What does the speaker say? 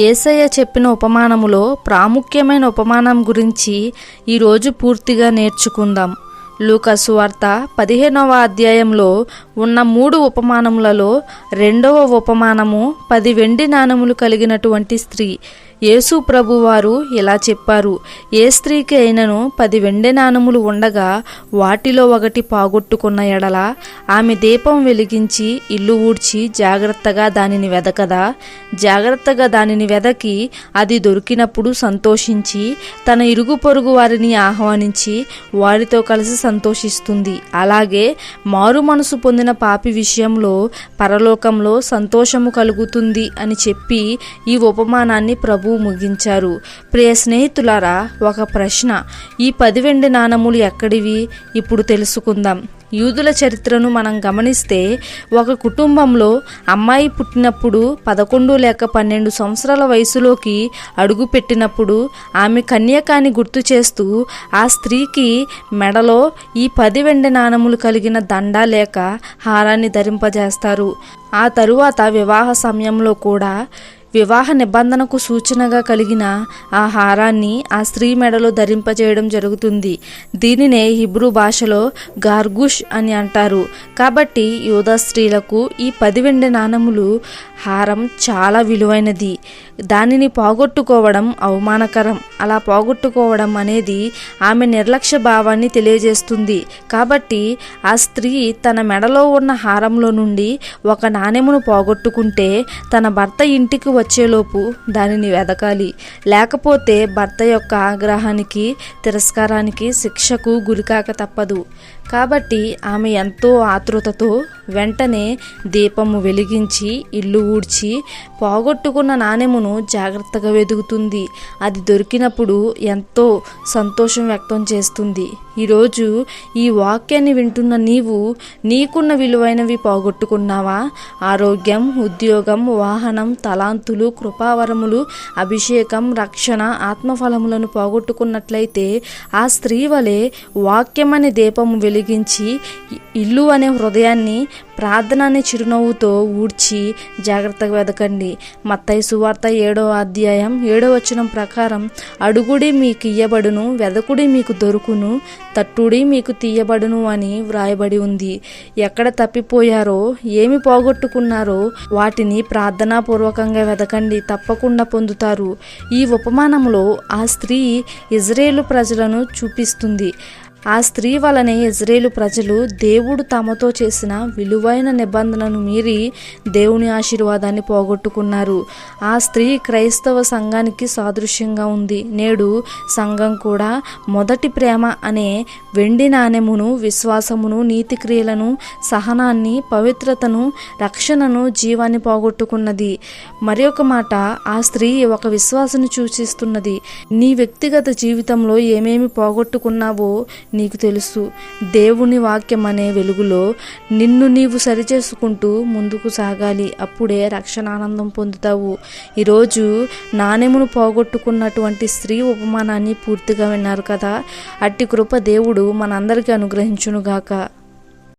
యేసయ్య చెప్పిన ఉపమానములో ప్రాముఖ్యమైన ఉపమానం గురించి ఈరోజు పూర్తిగా నేర్చుకుందాం. లూకా సువార్త 15వ అధ్యాయంలో ఉన్న 3 ఉపమానములలో రెండవ ఉపమానము 10 వెండి నాణెములు కలిగినటువంటి స్త్రీ. యేసు ప్రభువారు ఇలా చెప్పారు, ఏ స్త్రీకి అయినను 10 వెండి నాణెములు ఉండగా వాటిలో ఒకటి పోగొట్టుకున్న ఎడల ఆమె దీపం వెలిగించి ఇల్లు ఊడ్చి జాగ్రత్తగా దానిని వెదకదా? జాగ్రత్తగా దానిని వెదకి అది దొరికినప్పుడు సంతోషించి తన ఇరుగు పొరుగు వారిని ఆహ్వానించి వారితో కలిసి సంతోషిస్తుంది. అలాగే మారు మనసు పొందిన పాపి విషయంలో పరలోకంలో సంతోషము కలుగుతుంది అని చెప్పి ఈ ఉపమానాన్ని ప్రభు ముగించారు. ప్రియ స్నేహితులారా, ఒక ప్రశ్న, ఈ 10 వెండి నాణెములు ఎక్కడివి? ఇప్పుడు తెలుసుకుందాం. యూదుల చరిత్రను మనం గమనిస్తే ఒక కుటుంబంలో అమ్మాయి పుట్టినప్పుడు 11 లేక 12 సంవత్సరాల వయసులోకి అడుగు పెట్టినప్పుడు ఆమె కన్యకాని గుర్తు చేస్తూ ఆ స్త్రీకి మెడలో ఈ 10 వెండి నాణెములు కలిగిన దండ లేక హారాన్ని ధరింపజేస్తారు. ఆ తరువాత వివాహ సమయంలో కూడా వివాహ నిబంధనకు సూచనగా కలిగిన ఆ హారాన్ని ఆ స్త్రీ మెడలో ధరింపజేయడం జరుగుతుంది. దీనినే హిబ్రూ భాషలో గార్గుష్ అని అంటారు. కాబట్టి యూదా స్త్రీలకు ఈ 10 వెండి నాణెములు హారం చాలా విలువైనది. దానిని పోగొట్టుకోవడం అవమానకరం. అలా పోగొట్టుకోవడం అనేది ఆమె నిర్లక్ష్య భావాన్ని తెలియజేస్తుంది. కాబట్టి ఆ స్త్రీ తన మెడలో ఉన్న హారంలో నుండి ఒక నాణెమును పోగొట్టుకుంటే తన భర్త ఇంటికి వచ్చేలోపు దానిని వెదకాలి. లేకపోతే భర్త యొక్క ఆగ్రహానికి, తిరస్కారానికి, శిక్షకు గురికాక తప్పదు. కాబట్టి ఆమె ఎంతో ఆతృతతో వెంటనే దీపము వెలిగించి ఇల్లు ఊడ్చి పోగొట్టుకున్న నాణెమును జాగ్రత్తగా వెదుగుతుంది. అది దొరికినప్పుడు ఎంతో సంతోషం వ్యక్తం చేస్తుంది. ఈరోజు ఈ వాక్యాన్ని వింటున్న నీవు నీకున్న విలువైనవి పోగొట్టుకున్నావా? ఆరోగ్యం, ఉద్యోగం, వాహనం, తలాంతులు, కృపావరములు, అభిషేకం, రక్షణ, ఆత్మఫలములను పోగొట్టుకున్నట్లయితే ఆ స్త్రీ వలె వాక్యం అనే దీపము వెలిగించి ఇల్లు అనే హృదయాన్ని ప్రార్థన అనే చిరునవ్వుతో ఊడ్చి జాగ్రత్తగా వెదకండి. మత్తయి సువార్త 7వ అధ్యాయం 7వ వచనం ప్రకారం అడుగుడి మీకు ఇయ్యబడును, వెదకుడి మీకు దొరుకును, తట్టుడి మీకు తీయబడును అని వ్రాయబడి ఉంది. ఎక్కడ తప్పిపోయారో, ఏమి పోగొట్టుకున్నారో వాటిని ప్రార్థనాపూర్వకంగా వెదకండి, తప్పకుండా పొందుతారు. ఈ ఉపమానంలో ఆ స్త్రీ ఇజ్రాయేలు ప్రజలను చూపిస్తుంది. ఆ స్త్రీ వలనే ఇజ్రాయేలు ప్రజలు దేవుడు తమతో చేసిన విలువైన నిబంధనను మీరి దేవుని ఆశీర్వాదాన్ని పోగొట్టుకున్నారు. ఆ స్త్రీ క్రైస్తవ సంఘానికి సాదృశ్యంగా ఉంది. నేడు సంఘం కూడా మొదటి ప్రేమ అనే వెండి నాణెమును, విశ్వాసమును, నీతి క్రియలను, సహనాన్ని, పవిత్రతను, రక్షణను, జీవాన్ని పోగొట్టుకున్నది. మరి ఒక మాట, ఆ స్త్రీ ఒక విశ్వాసను సూచిస్తున్నది. నీ వ్యక్తిగత జీవితంలో ఏమేమి పోగొట్టుకున్నావో నీకు తెలుసు. దేవుని వాక్యం అనే వెలుగులో నిన్ను నీవు సరిచేసుకుంటూ ముందుకు సాగాలి. అప్పుడే రక్షణ ఆనందం పొందుతావు. ఈరోజు నాణెమును పోగొట్టుకున్నటువంటి స్త్రీ ఉపమానాన్ని పూర్తిగా విన్నారు కదా. అట్టి కృప దేవుడు మనందరికీ అనుగ్రహించునుగాక.